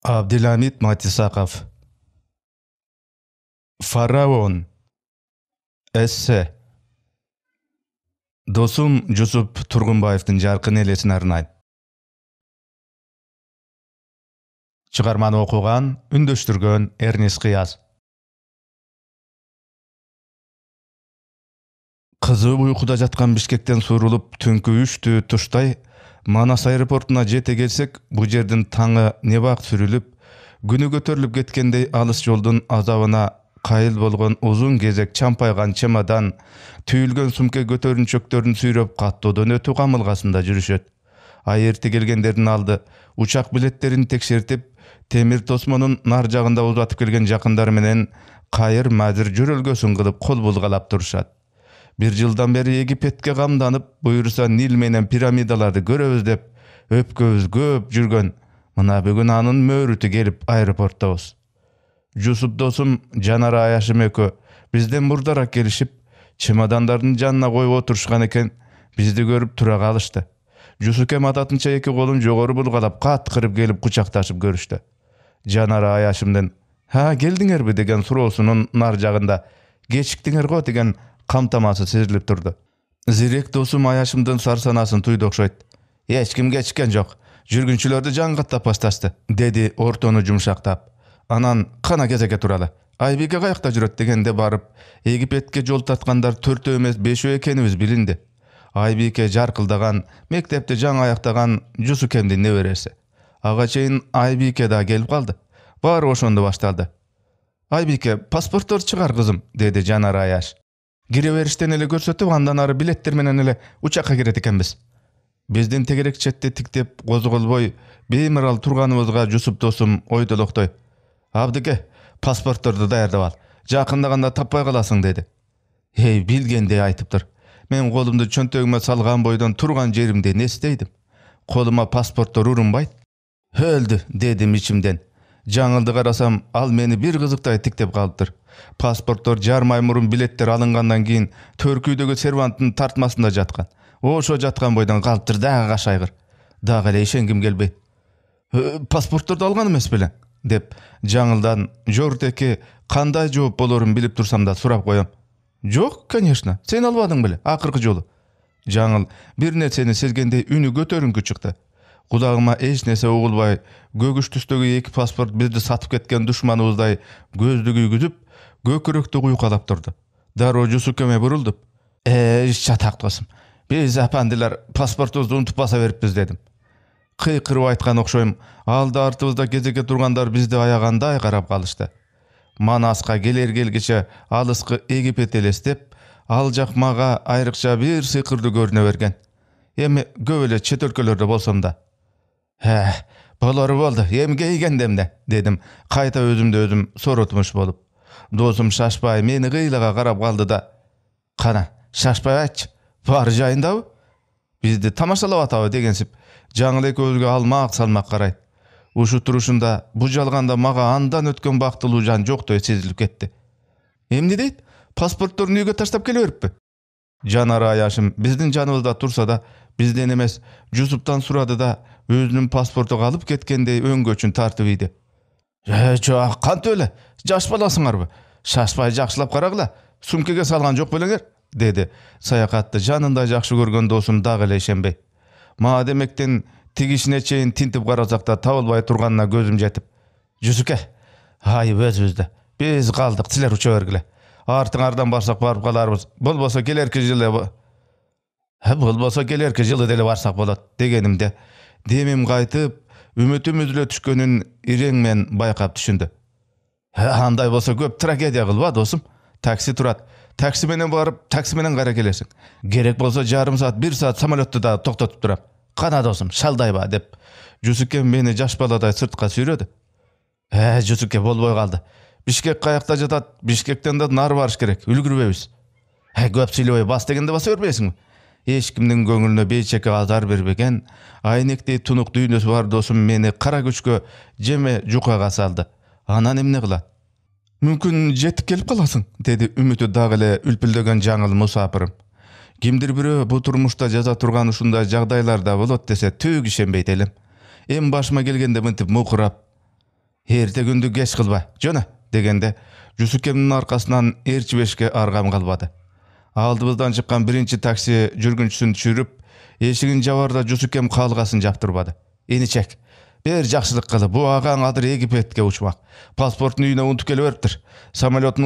Abdülhamit Matisakov. Faraon. Esse. Dosum Jusup Turgunbayevdin jarkın elesini arnayın. Çıgarmanı okugan, ündöştürgön Ernest Kıyaz. Kızı uykuda jatkan Bişkekten surulup tünkü 3'tü tuştay Manas aeroportuna jete gelsek, bu жердин taňy nebak sürülüp, günü götörülüp getkendey alys joldun azabına kayıl bolgon uzun gezek çampaygan çemadan, tüýülgön sumke götörünçöktörün süýrep kattodan ötü gamylgasynda jürüşet. Ay erti gelgenlerin aldı, uçak biletlerini tekşertip, temir tosmonun nar jagynda uzatyp kelgen jakındary menen kayır mazır jörölgösün kılıp kol bulgalap duruşat. Bir yıldan beri Egipetke gamdanıp, buyursa Nil menen piramidalarda görebüz dep, öpköbüz köp jürgön, mına bugün anın möhrütü gelip aeroporttabız. Jusup dosum Canar Ayaşım ökö, bizden burdarak gelişip, çemadanların janına koyup oturuşkan eken, bizdi görüp tura kalıştı. Jusukem atatınça eki kolun jogorı bulgalap, kat kırıp gelip kucaktaşıp görüştü. Canar Ayaşımdan, ha geldiňer bi degen suroosunun nar jagynda, geçikdiňer go degen kamtaması sezilip turdu. Zirek dosum Ayaşımdan sarsanasın tuydu okşayt. Hiç kim geçken jok. Jürgünçülördi jangatta pastasty, dedi ortonu jumşaktap. Anan kana gezeke turalı. Aybike kayakta jüret degende barıp, Egipetke jol tatkandar 4 emes 5 ekenimiz bilindi. Aybike jarkıldagan, mektepte jan ayaktagan Jusukemdin neberesi. Aga çeyin Aybike da gelip kaldı. Bar oşonda baştaldı. Aybike, pasportor çıkar kızım, dedi Canar Ayaş. Gireverişten ele görsötüp andan arı biletler menen ele uçakka giret ekenbiz. Bizdin tegerek çette tiktep gozgolboy bemiral turganыбызга Jusup dosum oýdoloktoy. Abdike, pasporttordu daýardap al. Jakındaganda tappay kalasyň dedi. Hey, bilgende aýtypdyr. Men kolumdu çöntögüme salgan boydan turgan jerimde nesteydim. Koluma pasporttor urunbayt. Öldü, dedim içimden. Жаңылды karasam, al meni bir kızıktay tiktep kalıptır. Pasporttor jarmay murun biletler alıngandan keyin Törküydögi servanttın tartmasında jatkan. Oşo jatkan boydan kalıptır dağı kaşaygır. Dağı ele işengim gelbeyt. Pasporttordu algan emes belen, dep жаңылdan jörteki kanday жооп bolorun bilip tursam da surap koyam. Jok, конечно, sen albadyň bile, akırkı jolu. Жаңыл bir nerseni sezgendey ünü götörünkü çykdy. Kulağıma eş nese oğulbay, gögüş tüstögü eki pasport bizdi satıp ketken düşmanыбыздай gözdügü güzüp, göküröktü uykalap turdu. Daro Jusukeme buruldup, çatak dostum, biz apandiler pasportubuzdu unutup basa verippiz dedim. Kıykırıp aytkan okşoyum, aldı artыбызda gezeke turgandar bizdi ayaganday karap kalıştı. Manaska geler gelgiçe alıskı Egipet elestep, aljak maga ayrıkça bir sykırdy görüne bergen. Emi göbele çet өлkölörde bolsam da. Bolary boldu, emge igendemde, dedim, kayta özümde özüm sorutmuş bolup. Dosum şaşpay meni gıylaga karap kaldı da. Kana, şaşpay aç, bar jayındaby? Bizdi tamaşalap ataby degensip, жаңыл özgü almak salmak karayt. Uşu turuşunda, bu jalganda maga andan ötken baktıluu jan joktoy sezilip ketdi. Emni deyt, pasporttorun üýge taştap keleberippi? Canar Ayaşım bizdin janыбызda tursa da, bizden emes Jusup'tan surady da, özünün pasportu kalıp ketkendey öngöçün tartıp idi. Jok, kant öyle, jaş balasyňarby? Şaşpay jakşylap karagla, sumkege salgan jok beleňer, dedi. Sayakatty janynda jakşı görgen dosum dağı ele işenbey. Ma demekten tigişine çeyin tintip karasakta tabılbay turganına gözüm jetip. Jusuke, hay özübüzde, biz kaldık, siler uça bergile. Artıňardan barsak barıp kalarбыз. Bolbosa gelerki ýyly bolbosa gelerki ýyly dele barsak bolat degenimde demim gaýtyp ümitim üzüle düşkönün ireňmen baýkap düşündi. Anday bolsa köp tragediýa kılba dostum. Taksi turat. Taksi menen barıp taksi menen gara kelesiň. Gerek bolsa jarym saat 1 saat samolotda da toktatyp duram. Kana dostum, şaldaýba dep. Jusuke meni jaş baladay sırtka süýredi. Jusuke bolboy kaldı. Bişkek kayakta jatat, Bişkekten de nar barış gerek, ülgürbebiz. Köp süýlebey bas degende basa berbeýsiňmi? Eç kimdiň göňülüne beýçeke azar berbegen, aýnekde tunuk düýnesi bar dosum meni kara güçkö jeme jukaga saldy. Anan emne kılat? Mümkün jetip kelip kalasyň, dedi ümiti dagyle ülpüldegen жаңыл musapyrym. Kimdir biri bu turmuşda jaza turgan uşunda jagdaýlarda bolot dese tüg işenbeyt elem. Em başıma gelgende mintip mukurap. Erте gündü geç kılba, jona degende Jusukemnin arkasından Erçibешке argam kalbadı. Aldыбыздан чыккан birinci taksi жүргүнчүсүн түшүрүp, эшигин жабарда Jusуkem калгасын жаптырбады. Эничек, бер жакшылык кылып, бу агаң азыр Египетке учмак. Паспортун үйүнө унутуп келип бериптир. Самолеттун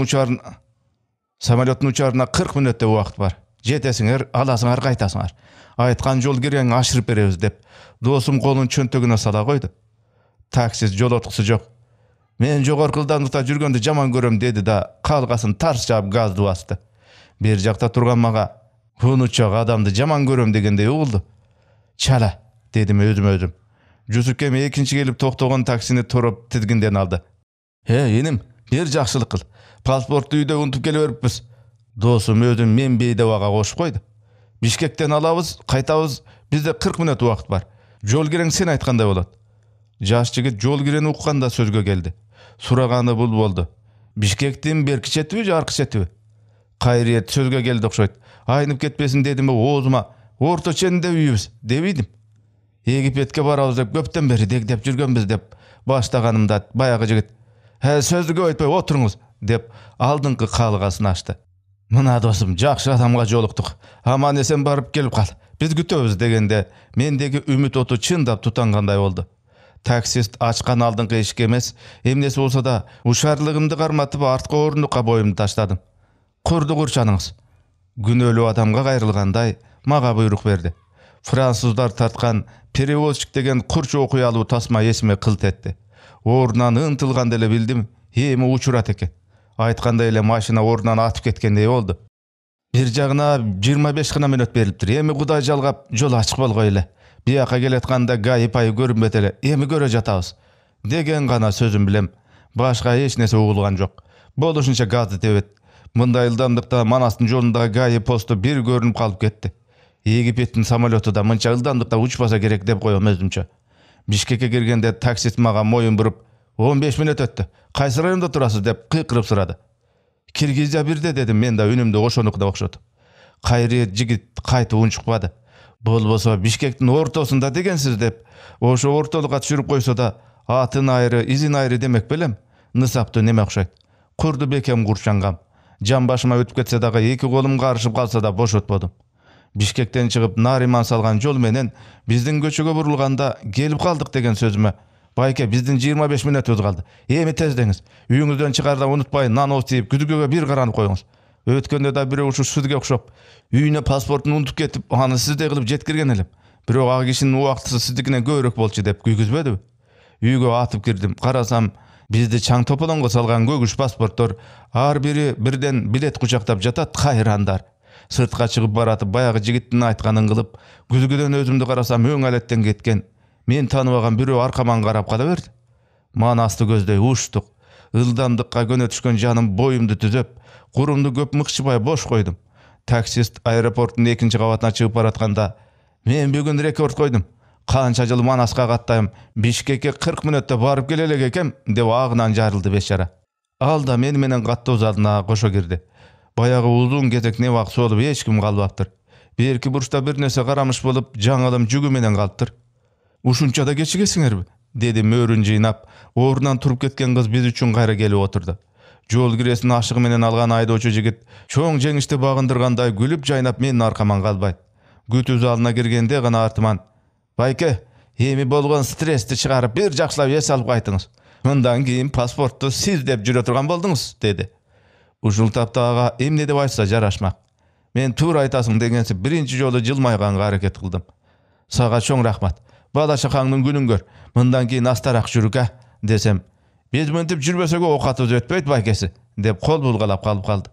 учарына 40 мүнөттө убакыт бар. Жетесиңер, аласыңар, кайтасыңар. Айткан жол кирең ашырып беребиз деп, досум колун чөнтөгүнө сала койду. Таксист жол откусу жок. Мен жогорку ылдамдыкта жүргөндү жаман көрөм деди да, калгасын тарс жаап газды басты. Бер жакта турган мага, "Унучак адамды жаман көрөм" дегендей угулду. "Чала" дедим өзүм. Jusukем экинчи келип токтогон таксини туруп тизгинден алды. Эним, бир жакшылык кыл. Паспортту үйдө унутуп келип бериппиз." Досум өзүм мен бейдебага кошуп койду. "Бишкектен алабыз, кайтабыз. Бизде 40 мүнөт убакыт бар. Жол кирең сен айткандай болот." Жаш жигит жол кирени укканда сөзгө келди. Сураганы бул болду. "Бишкектин берки четиби же аркы четиби?" Кайрет сөзгө келди окшойт. "Айнып кетпесин дедим оозума. Орто ченинде үйүбүз" дебийдим. "Египетке барабыз деп көптөн бери дегдеп жүргөнбүз" деп баштаганымда баягы жигит "Сөздү көп айтпай отуруңуз" деп алдыңкы калгасын ачты. "Мына досум, жакшы адамга жолуктук. Аман эсен барып келип кал. Биз күтөбүз" дегенде мендеги үмүт оту чындап тутангандай болду. Таксист ачкан алдыңкы эшикке эмес, эмнеси болсо да ушарлыгымды карматып арткы орундукка боюмду таштадым. "Курду курчаныңыз." Күнөөлүү адамга кайрылгандай мага буйрук берди. Француздар тарткан перевозчик деген курч окуялуу тасма эсиме кылт этти. Ордунан ынтылганда эле билдим, эми учурат экен. Айткандай эле машина ордунан атып кеткендей болду. Бир жагына 25 гана мүнөт берилиптир. Эми Кудай жалгап жол ачык болгой эле. Бияка келатканда гайы пайы көрүнбөт эле. Эми көрө жатабыз деген гана сөзүм билем. Башка эч нерсе угулган жок. Болушунча газды тебет. Мындай ылдамдыкта Манастын жолундагы гайы посту бир көрүнүп калып кетти. Египеттин самолету да мынча ылдамдыкта учпаса керек деп коем өзүмчө. Бишкекке киргенде таксист мага моюн буруп, 15 мүнөт өттү. Кайсы районда турасыз деп кыйкырып сурады. "Киргизия бирде" дедим мен да үнүмдү ошонукуна окшотуп. Кайрет жигит кайтып унчукпады. "Болбосо Бишкектин ортосунда дегенсиз" деп, ошо ортолукка түшүрүп койсо да, атын айры, изин айры демек белем. Нысаптуу неме окшойт. Курду бекем курчангам. Жан башыма өтүп кетсе дагы эки колум карышып калса да бошотподум. Бишкектен чыгып Нариман салган жол менен биздин көчөгө бурулганда келип калдык деген сөзүмө "Байке, биздин 25 мүнөтүбүз калды. Эми тездеңиз. Үйүңүздөн чыгарда унутпайын, нан ооп күзгөгө бир каранып коюңуз. Өткөндө да бирөө ушу сизге окшоп, үйүнө паспортун унутуп кетип, аны сизде кылып жеткирген элем. Бирок ал кишинин убактысы сиздикинен көбүрөөк болчу" деп күйгүзбөдүбү? Үйгө атып кирдим. Карасам, бизди чаң тополоңго салган көгүш паспорттор ар бири бирден билет кучактап жатат, кайрандар. Сыртка чыгып баратып баягы жигиттин айтканын кылып, күзгүдөн өзүмдү карасам өң алеттен кеткен. Мен тааныбаган бирөө аркаман карап кала берди. Манасты көздөй учтук. Ылдамдыкка көнө түшкөн жаным боюмду түзөп, курумду көп мыкшыбай бош койдум. Таксист аэропорттун экинчи кабатына чыгып баратканда, "Мен бүгүн рекорд койдум. Канча жыл Манаска каттайм, Бишкекке 40 мүнөттө барып келе элек экем" деп агынан жарылды бечара. Ал да мени менен каттоз алдына кошо кирди. Баягы узун кезек не вак солуп эч ким калбаптыр. Берки бурчта бир нерсе карамыш болуп, жаңылым жүгү менен калыптыр. "Ушунча да кечигесиңерби?" деди мөрүн жыйнап, ордунан туруп кеткен кыз биз үчүн кайра келип отурду. Жол киресин ашыгы менен алган айдоочу жигит чоң жеңишти багындыргандай күлүп жайнап менин аркаман калбайт. Күтүү залына киргенде гана артыман "Байке, эми болгон стрессти чыгарып бир жакшылап эс алып кайтыңыз. Мындан кийин паспортту сиз деп жүрө турган болдуңуз" деди. Ушул тапта ага эмне деп айтса жарашмак. Мен туура айтасың дегенси биринчи жолу жылмайганга аракет кылдым. "Сага чоң рахмат. Бала чакаңдын күнүн көр. Мындан кийин астараак жүрүк десем, "Биз мынтип жүрбөсөк оокатыбыз өтпөйт байкеси" деп кол булгалап калып калды.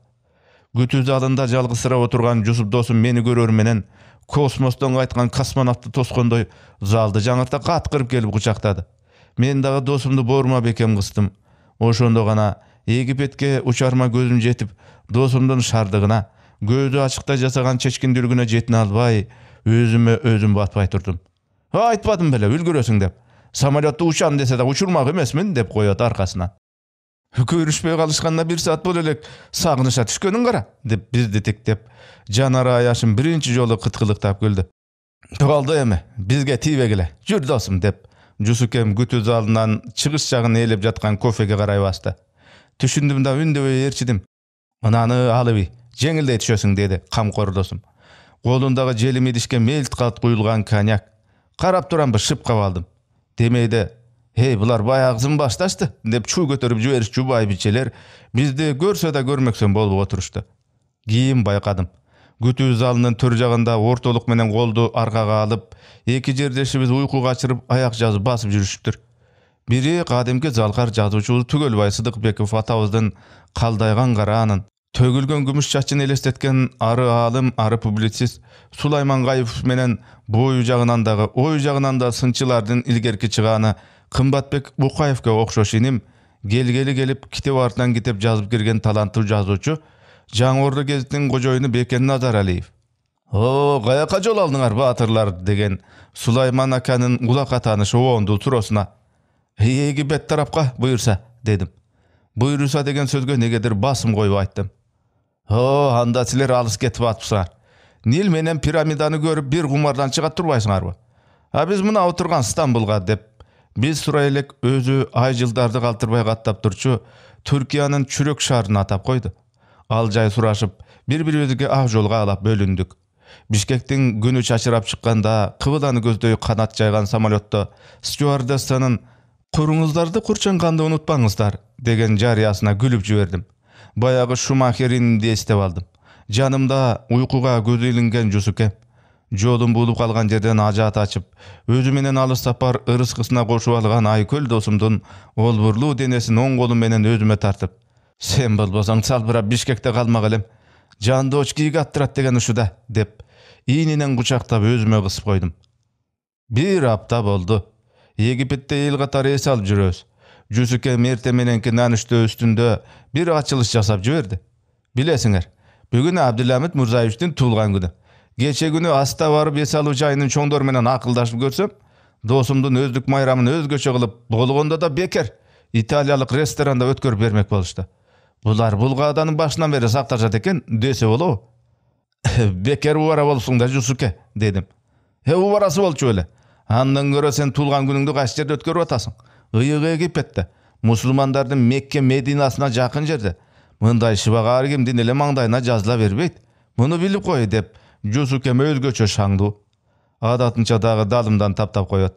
Күтүү залында жалгызсырап отурган Жусуп досум мени көрөр менен космостон кайткан космонавтты тоскондой залды жаңырта каткырып келип кучактады. Мен дагы досумду боорума бекем кыстым. Ошондо гана Египетке учарма көзүм жетип, досумдун шардыгына, көзү ачыкта жасаган чечкиндүүлүгүнө жетине албай, өзүм батпай турдум. "Айтпадым беле, үлгүрөсүң" деп. "Самолетту учам десе да учурмак эмесмин" деп коет аркасынан. "Көрүшпөй калышканына 1 саат боло элек, сагыныша түшкөнүң кара" деп бизди тиктеп, жанары аяшым биринчи жолу кыткылыктап күлдү. "Болду эми, бизге тийбегиле. Жүр досум" деп Жусукем күтүү залынан чыгыш жагын ээлеп жаткан кофеге карай басты. Түшүндүм да үндөбөй ээрчидим. Мынаны алып, жеңилдей түшөсүң деди камкор досум. Колундагы желим идишке мелт калт куюлган коньяк. Карап турамбы шып кабалдым. Демейде, булар баягысын башташты деп чуу көтөрүп жибериш жубай бичелер бизди көрсө да көрмөксөн болуп отурушту. Кийин байкадым. Күтүү залынын төр жагында ортолук менен колду аркага алып, эки жердешибиз уйку качырып аяк жазып басып жүрүшүптүр. Бири кадимки залкар жазуучу Түгөлбай Сыдыкбеков атабыздын калдайган караанын, төгүлгөн күмүш чачын элестеткен ары аалым, ары публицист Сулайман Гаев менен бою жагынан да сынчылардын илгерки чыгааны Кымбатбек Букаевке окшош иним келгели келип китеп артынан китеп жазып кирген таланттуу жазуучу Жаңы Орду гезитинин кожоюну Бекен Назаралиев. Каяка жол алдыңар баатырлар деген Сулайман аканын улака таанышы оонду туроосуна эги бет тарапка буйрса дедим. Буйруса деген сөзгө негедир басым коюп айттым. Анда силер алыс кетип атыпсыңар. Нил менен пирамиданы көрүп бир кумардан чыга турбайсыңарбы? Биз мына отурган Стамбулга деп биз сурай элек өзү ай жылдарды калтырбай каттап турчу Түркиянын чүрөк шаарын атап койду. Ал жай сурашып, бири-бирибизге ак жолго алап бөлүндүк. Бишкектин күнү чачырап чыкканда кыбыланы көздөй канат жайган самолетто стюардессанын «Куруңуздарды курчанганды унутпаңыздар» деген жарыясына күлүп жибердим. Баягы Шумахеринди эстеп алдым. Жанымда уйкуга көзү илинген Жусуке. Жолун булуп калган жерден ажаат ачып, өзү менен алыс сапар ырыскысына кошуп алган Айкөл досумдун олбурлуу денесин оң колум менен өзүмө тартып, «Сен болбосоң салбырап Бишкекте калмак элем. Жандоч кийге аттырат деген ушуда» деп ийнинен кучактап өзүмө кысып койдум. Бир апта болду. Египетте эл катары эс алып жүрөбүз. Жусуке мерте мененки нанүштө үстүндө бир ачылыш жасап жиберди. Билесиңер, бүгүн Абдыламит Мурзаевичтин туулган күнү. Кече күнү аста барып эс алуу жайынын чоңдор менен акылдашып көрсөм, досумдун өздүк майрамын өзгөчө кылып, болгондо да бекер италиялык ресторанда өткөрүп бермек болушту. Булар бул кааданын башынан бери сакташат экен десе болобу? Бекер убара болсуң да Жусуке дедим. Убарасы болчу эле. Андан көрө сен туулган күнүңдү кайсы жерде өткөрүп атасың? Ыйык Египетте, мусулмандардын Мекке Мединасына жакын жерде. Мындай шыбагаар кимдин эле маңдайына жазыла бербейт. Муну билип кой деп Жусуке өзгөчө шаңдуу. Адатынча дагы далымдан таптап коет.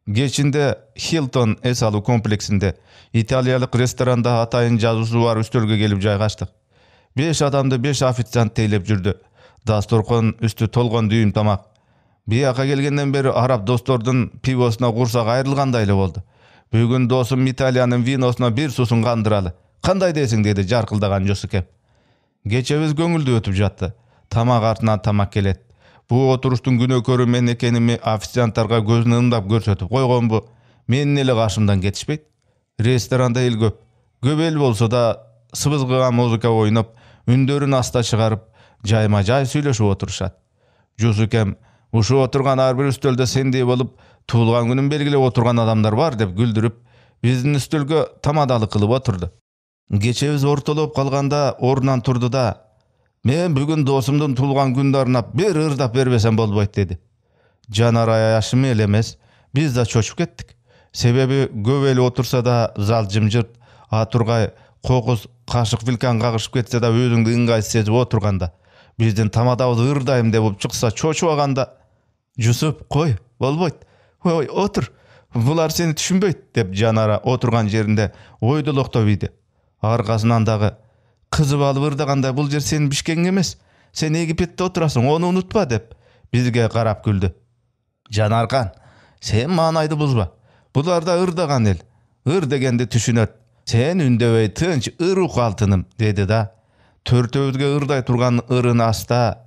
Кечинде Хилтон эс алуу комплексинде италиялык ресторанда атайын жазуусу бар үстөлгө келип жайгаштык. 5 адамды 5 официант тейлеп жүрдү. Дасторкон үстү толгон дүйүм тамак. Бияка келгенден бери араб достордун пивосуна курсак айрылгандай эле болду. Бүгүн досум Италиянын виносуна бир сусун кандыралы. Кандай десиң деди жаркылдаган Жусуке. Кечебиз көңүлдүү өтүп жатты. Тамак артынан тамак келет. Бу отуруштун күнөөкөрү мен экеними официанттарга көзүн ымдап көрсөтүп койгонбу? Менин эле кашымдан кетишпейт. Ресторанда эл көп. Көп эл болсо да сыбызгыган музыка ойноп, үндөрүн аста чыгарып, жайма-жай сүйлөшүп отурушат. Жусукем ушу отурган ар бир үстөлдө сендей болуп, туулган күнүн белгилеп отурган адамдар бар деп күлдүрүп, биздин үстөлгө тамадалы кылып отурду. Кечебиз ортолоп калганда ордунан турду да, «Мен бүгүн досумдун туулган күнүн арнап бир ырдап бербесем болбойт» деди. Жанар аяшым эле эмес, биз да чочуп кеттик. Себеби көп эл отурса да зал жымжырт, тургай кокус кашык вилкан кагышып кетсе да өзүңдү ыңгайсыз сезип отурганда, биздин тамадабыз ырдайм деп чыкса чочубаганда, «Жусуп, кой, болбойт. Ой, отур. Булар сени түшүнбөйт» деп Жанара отурган жеринде ойдолоктоп ийди. Аркасынан дагы, «Кызып алып ырдаганда бул жер сенин Бишкегиң эмес. Сен Египетте отурасың, ону унутпа» деп бизге карап күлдү. «Жанаркан, сен маанайды бузба. Булар да ырдаган эл. Ыр дегенди түшүнөт. Сен үндөбөй тынч ырук алтыным» деди да төртөөбүзгө ырдай турган ырын аста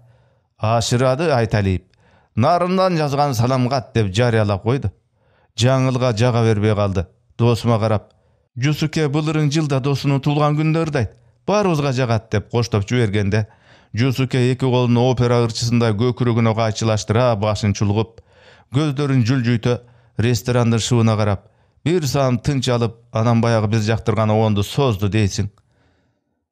«Ашырады Айталиев. Нарындан жазган саламгат» деп жарыялап койду. Жаңылга жага бербей калды. Досума карап, «Жусуке бул ырын жылда досунун туулган күнүндө ырдайт. Баарыбызга жагат» деп коштоп жибергенде, Жусуке эки колун опера ырчысындай көкүрөгүнө кайчылаштыра башын чулгуп, көздөрүн жүлжүйтө ресторандын шыбына карап, бир саам тынч алып, анан баягы биз жактырган оонду созду дейсиң.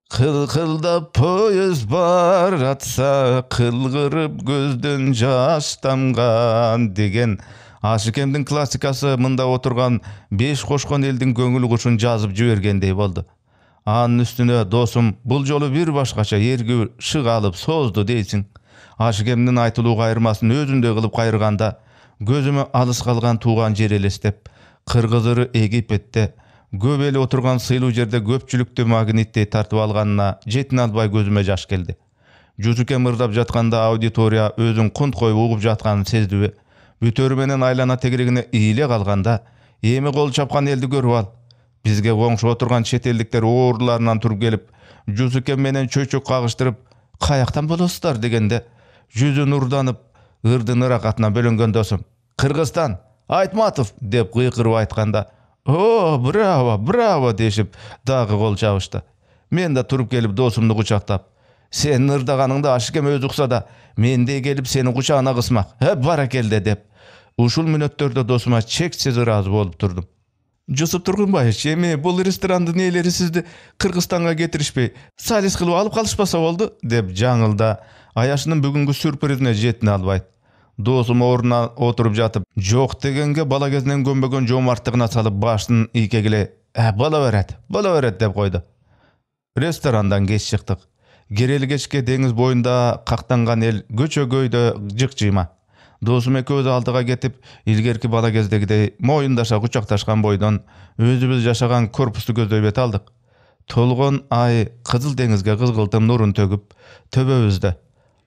Кылкылдап поезд баратса, кылгырып көздөн жаш тамган деген Ашыкемдин классикасы мында отурган 5 кошкон элдин көңүл кушун жазып жибергендей болду. Анын үстүнө досум бул жолу бир башкача эрги шык алып созду дейсиң. Ашыкемдин айтылуу кайырмасын өзүндөй кылып кайрганда көзүмө алыс калган тууган жер элестеп, Кыргызыры Египетте көп эл отурган сыйлуу жерде көпчүлүктү магниттей тартып алганына жетине албай көзүмө жаш келди. Жусукем ырдап жатканда аудитория өзүн кунт коюп угуп жатканын сездиби? Бүтөрү менен айлана тегерегине ийле калганда, эми кол чапкан элди көрүп ал. Бизге коңшу отурган чет элдиктер оорларынан туруп келип, Жусукем менен чөйчөк кагыштырып, "Каяктан болосуздар?" дегенде, жүзү нурданып, ырдын ыракатына бөлөнгөн досум, "Кыргызстан, Айтматов" деп кыйкырып айтканда, "О, браво, браво" дешип, дагы кол чабышты. Мен да туруп келип досумду кучактап, "Сенин ырдаганыңды Ашыкем өзү укса да, мендей келип сени кучагына кысмак. Баракелде" деп. Ушул мүнөттөрдө досума чексиз ыраазы болуп турдум. Жусуп Тургунбаевич, эми бул ресторандын ээлери сизди Кыргызстанга кетиришпей, салис кылып алып калышпаса болду, деп жаңылда аяшынын бүгүнкү сюрпризине жетине албайт. Досум ордуна отуруп жатып, жок дегенге бала кезинен көнбөгөн жоомарттыгына салып башын ийкегилей, бола берет" деп койду. Ресторандан кеч чыктык. Керели кечке деңиз боюнда кактанган эл көчөгөйдө жык-жыйма. Досум экөөбүз алдыга кетип, илгерки бала кездегидей моюндаша кучакташкан бойдон өзүбүз жашаган корпусту көздөй бет алдык. Толгон ай Кызыл деңизге кызгылтым нурун төгүп, төбөбүздө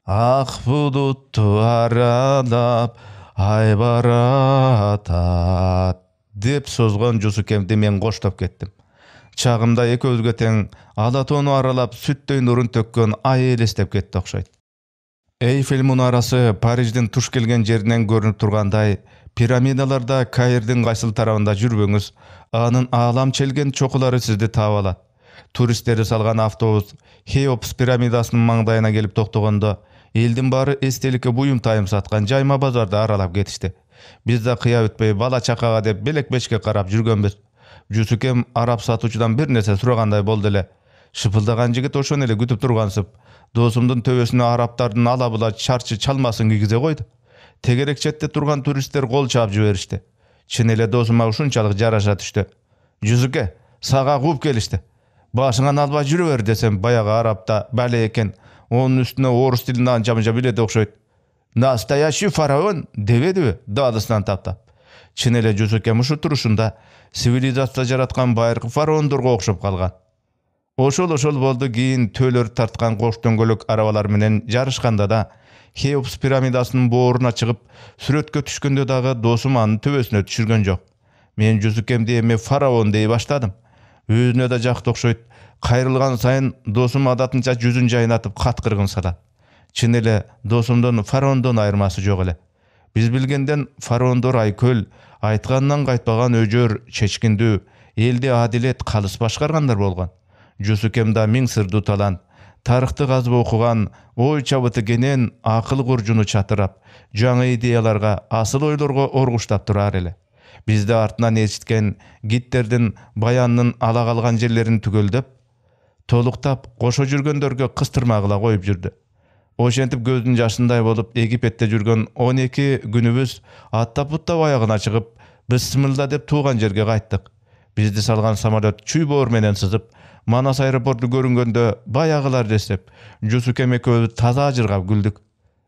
"Ак булутту аралап, ай баратат" деп созгон Жусукемди мен коштоп кеттим. Чагымда экөөбүзгө тең ала тоону аралап сүттөй нурун төккөн ай элестеп кетти окшойт. Эйфель мунарасы Париждин туш келген жеринен көрүнүп тургандай, пирамидаларда Каирдин кайсыл тарабында жүрбөңүз, анын аалам челген чокулары сизди таап алат. Туристтери салган автобус Хеопс пирамидасынын маңдайына келип токтогондо, элдин баары эстеликке буюм тайым саткан жайма базарды аралап кетишти. Биз да кыя өтпөй бала чакага деп белек-бечке карап жүргөнбүз. Жусукем араб сатуучудан бир нерсе сурагандай болду эле. Шыпылдаган жигит ошону эле күтүп тургансып, досумдун төбөсүнө араптардын ала-була чарчы чалмасын кийгизе койду. Тегерек четте турган туристтер кол чаап жиберишти. Чын эле досума ушунчалык жараша түштү. "Жусуке, сага кууп келишти. Башыңан албай жүрө бер" десем, баягы арабта бале экен. Онун үстүнө орус тилин анча-мынча билет окшойт. "Настоящий фараон" дебедиби даадысынан таптап. Чын эле Жусукем ушу турушунда цивилизация жараткан байыркы фараондорго окшоп калган. Ошол болду. Кийин төлөр тарткан кош дөңгөлөк арабалар менен жарышканда да, Хеопс пирамидасынын бооруна чыгып, сүрөткө түшкөндө дагы досум анын төбөсүнө түшүргөн жок. Мен Жусукемди эми фараон дей баштадым. Өзүнө да жакты окшойт. Кайрылган сайын досум адатынча жүзүн жайнатып кат кыргын салат. Чын эле досумдун фараондон айырмасы жок эле. Биз билгенден фараондор айкөл, айтканынан кайтпаган өжөр, чечкиндүү, элди адилет, калыс башкаргандар болгон. Жусукем да миң сырдуу талант, тарыхты казып окуган, ой чабыты кенен, акыл куржуну чатырап, жаңы идеяларга, асыл ойлорго оргуштап турар эле. Бизде артынан эшиткен гидтердин баянынын ала калган жерлерин түгөлдөп, толуктап, кошо жүргөндөргө кыстырмагыла коюп жүрдү. Ошентип көздүн жашындай болуп Египетте жүргөн 12 күнүбүз аттап-буттап аягына чыгып, бисмилла деп тууган жерге кайттык. Бизди салган самолет чүй боор менен сызып, Манас аэропорту көрүнгөндө баягылар десеп, Жусукем экөөбүз таза ажыргап күлдүк.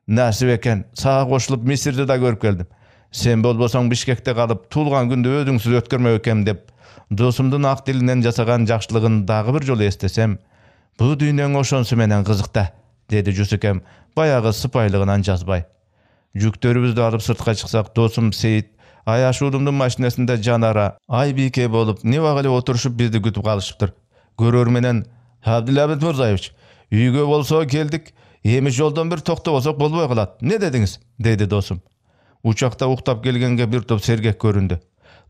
"Насип экен, сага кошулуп Мисирди да көрүп келдим. Сен болбосоң Бишкекте калып, туулган күндү өзүңсүз өткөрмөк экем" деп, досумдун ак дилинен жасаган жакшылыгын дагы бир жолу эстесем, "Бу дүйнөң ошонсу менен кызыкта", деди Жусукем, баягы сыпайылыгынан жазбай. Жүктөрүбүздү алып сыртка чыксак, досум Сейит Аяш уулумдун машинесинде Жанара, Айбике болуп, небак эле отурушуп бизди күтүп калышыптыр. Көрөр менен, "Абдулабит Мурзаевич, үйгө болсо келдик, эми жолдон бир токтобосок болбой калат. Не дедиңиз?" деди досум. Учакта уктап келгенге бир топ сергек көрүндү.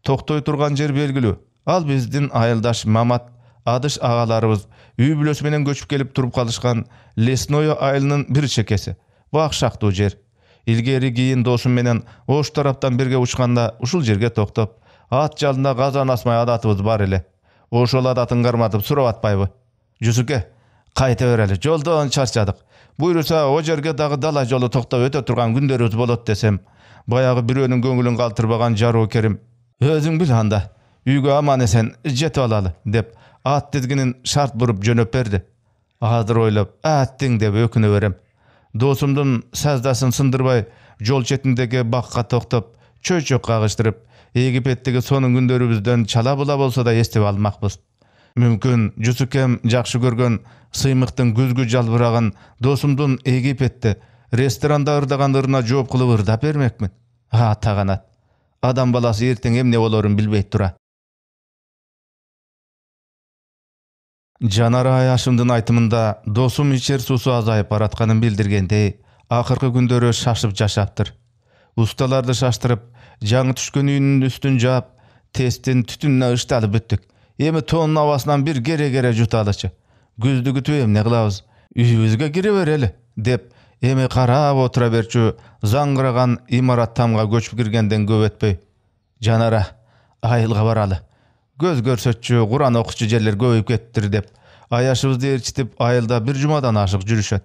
Токтой турган жер белгилүү. Ал биздин айылдаш Мамат, адыш агаларыбыз үй бүлөсү менен көчүп келип туруп калышкан Лесное айылынын бир чекеси. Бак шактуу жер. Илгери кийин досум менен Ош тараптан бирге учканда ушул жерге токтоп, ат жалында казан асмай адатыбыз бар эле. Ошол адатын карматып сурап атпайбы? "Жусуке, кайта берели, жолдон чарчадык. Буйруса, о жерге дагы дала жолу токтоп өтө турган күндөрүбүз болот" десем, Bayağı birönün göңülün kaltırbagan Jaroo Kerim. Özüň bil anda, üýge aman esen jetip alaly dep at dizginin şart burup jönöp berdi. Hazır oýlap, "Atdyň" dep öküne berem. Dosumdun sazdasyny syndyrbay, jol çetindeki bakka toktop, çöçök gagyşdyryp, Egipetdeki sonun günleribizden çala bula bolsa da estip almakbız. Mümkün Jusukem jakşy görgen symykdyň güzgü jalbyragan dosumdun Egipetde restoranda ırdaganlaryna jogap kılıp ırdap bermekmin. Ha taganat. Adam balası erteň emne bolaryn bilbey tura. Janar Ayaşymdyň aýtymynda dosum içer susu azaýyp baratkanyn bildirgende, akyrky gündörü şaşyp jaşapdyr. Ustalardy şaştyryp, jaňy düşkön üýünün üstün jap, testin tütünne ıştaly bütdik. Emi tonun awasyndan bir gere jutalyçy. Güzdü gütüp emne kılabız? Üýübizge gire bereli dep emi karap otura berçü zaňgyragan imarat tamga göçüp girgenden köp etpey. Janara aýylga baraly. Göz görsetçü, Kur'an okuçu jeller köýüp ketdir dep Ayaşybızdy erçitip aýylda bir jumadan aşyk jürüşet.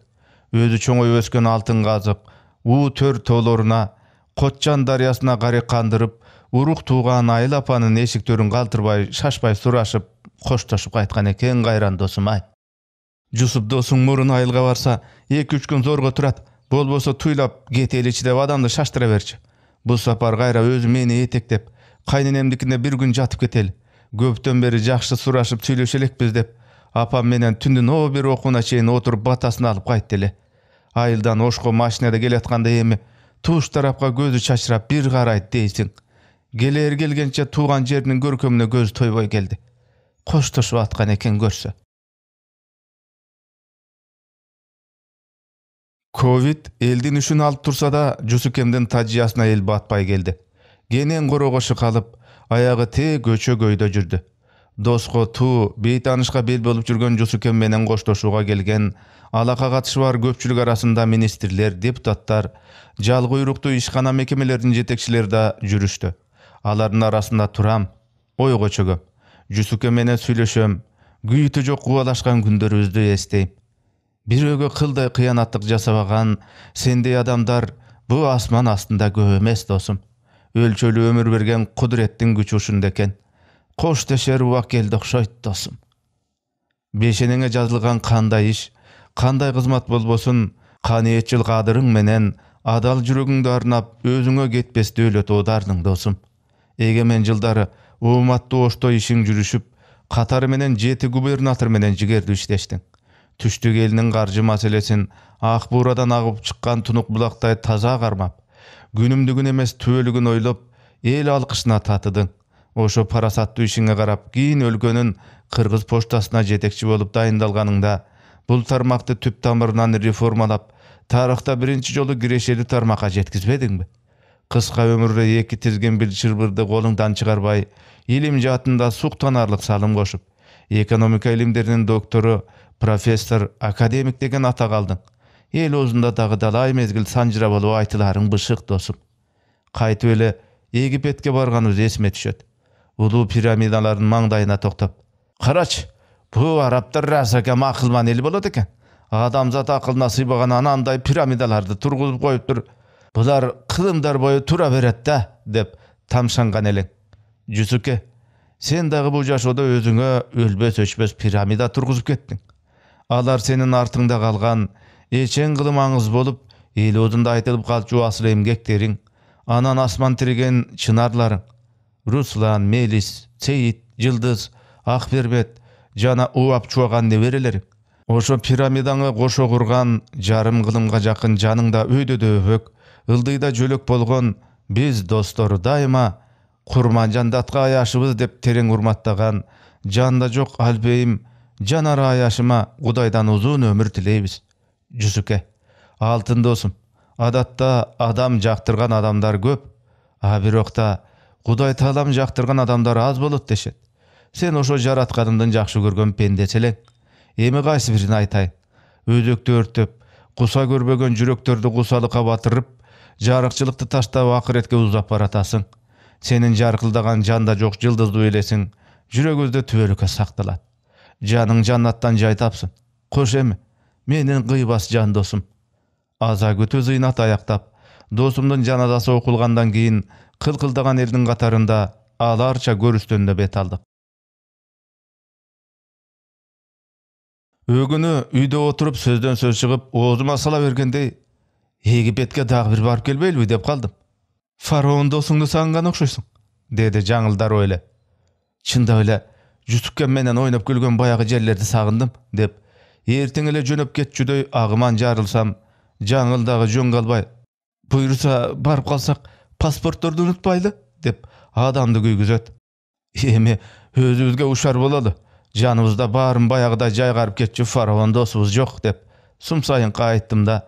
Özü çoňoýup ösken altyn gazyk, u tör toloruna, Koçjan daryasyna gary kandyryp, uruk tuğan aýyl apanyň eşik törün galtyrbay, şaşbay suraşyp, hoşdoşup gaýtgan eken gaýran dosum aý. Jusup dosuň murun aýylga barsa, 2-3 gün zorga turat, bolbosa tuýlap geteliçi dep adamdy şaştyra berçi. Bu sapar gaýra özü meni eteklep, kaýnenemdikine bir gün jatyp keteli. Göpden beri jakşy suraşyp tüýleşelekbiz dep, apam menen tündün o bir okuna çeýin oturup batasyny alyp gaýtdyly. Aýyldan oşgo maşinada geletkanda emi tuş tarapga gözü çaçırap bir garaýt deýsin. Geler gelgençe tuğan jeriniň görkemine göz toýbay geldi. Hoşdoşup atgan eken görse. Covid eldin üçün alıp tursa da Jusukemden tajiyasyna el batpay geldi. Genen gorogoşy kalıp, ayağı te göçö göýde jürdi. Dosko tu, beytanışka bel bolup jürgen Jusukem menen goşdoşuga gelgen, alaka gatyşy bar köpçülük arasında ministrler, deputatlar, jal guyruktu işgana mekemeleriň jetekçileri da jürüşdi. Alaryň arasında turam, oý goçögöm. Jusukem menen süýleşem, güýtü jok guwalaşgan günleribizdi esdeýim. Bir öge kılday kıyanatlık jasabagan sendey adamlar bu asman astında göğemes dosum. Ölçölü ömür bergen kudrettin güç uşundeken. Koş teşer uwak geldi okşayt dosum. Beşenenge жазылган kanday iş, kanday kızmat bolbosun, kaniyetçil kadyryň menen adal jüregiňdi arnap özüňe ketbes döwlet odardyň dosum. Egemen jyldary umatdy oşto işiň jürüşüp, katary menen 7 gubernator menen jigerdi işleşdiň. Tüştük elinin garjy maselesin ak buradan agyp çykkan tunuk bulakday taza garmap, günümdügün emes tüölügün oýlap, el alkışına tatıdın. Oşo parasatlı işine garap, giyin ölgönün Kırgız poştasına jetekçi bolup dayındalganыңda, bul tarmakты tüp tamırынан reformalap, tarıhta birinci jolu gireşeli tarmaka jetkizbediňbi? Kıska ömürde eki tizgen bir çırbırdı golundan çygarbay, ilim jatında suktanarlık salım koşup, ekonomika ilimlerinin doktoru, professor, akademik degen ata kaldın. El ozunda dağı dalay mezgil sanjıra bolup aytylaryň bışık dosum. Kaýtyp ele Egipetke barganybız esime düşet. Ulu piramidalaryň maňdaýyna toktap, "Karaç, bu Araplar rasakam akylman eli bolady eken. Adamzat akylyna sybagan ananday piramidalardy turguzyp goýupdyr. Bular kılımdar boyu tura beret-de" dep tamşangan eleň. Jusuke, sen dağı bu jaşoda özüňe ölbes öçbes piramida turguzyp ketdiň. Alar senin artyňda kalgan, eçen kılımaňyz bolup, el ozunda aýtılıp galçy asyl emgekleriň, anan asman tirigen çınarlaryň, Ruslan, Melis, Seyit, Yıldız, Akberbet, jana uwap çuwagan nebereleriň. Oşo piramidaňy goşo kurgan, jarym kılımga jakyn janыңda öýdöde öpök, ıldyýda jölök bolgon biz dostor daýma kurman jandatga aýaşybız dep tereň urmatdagan, janda jok albeyim, Janar Ayaşyma Gudaydan uzun ömür tileýbiz. Jusuke, altyn dosum, adatda adam jaktyrgan adamlar köp, birokda Guday talam jaktyrgan adamlar az bolut deşet. Sen oşo jaratganymdan jakşy görgen pendeseleň. Emi gaýsy birini aýtaýyn. Özekdi örtüp, gusa görbegen jüreklerdi gusalyka batyryp, jarykçylykty taştap akyretke uzap baratasyň. Senin jarkyldagan janda jok jyldızdy elesiň, jüregizde tüwelike sakdalat. Janyň jannatdan jaý tapsyn. Koş emi, meniň gıybas jan dosum. Aza götü zynat ayaktap, Dosumдун жаназасы окулгандан кийин кылкылдаган элдин катарында аларча көрүстөнүнө бет алдык. Өгүнү үйдө отуруп сөздөн сөз чыгып, оозума сала бергендей, Египетке дагы бир барып келбейлиби деп калдым. Фараон досуңду сагынган окшойсуң, деди жаңылдарып эле. Чындап эле Жусупкем менен ойноп күлгөн баягы жерлерди сагындым, деп эртең эле жөнөп кетчүдөй агыман жарылсам, жаңыл дагы жөн калбай, буйруса барып калсак, паспортторду унутпайлы, деп адамды күйгүзөт. Эми өзүбүзгө ушар бололу. Жаныбызда баарын баягыда жайгарып кетчү фараон досубуз жок, деп сумсайынка айттым да,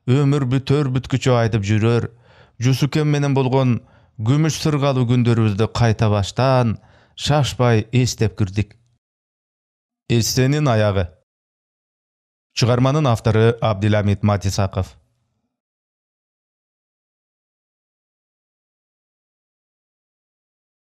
өмүр бүтөр бүткүчө айтып жүрөр, Жусупкем менен болгон күмүш сыргалуу күндөрүбүздү кайта баштан шашпай эстеп кирдик. Эстенин аягы. Чыгарманын автору Абдиламит Матисаков.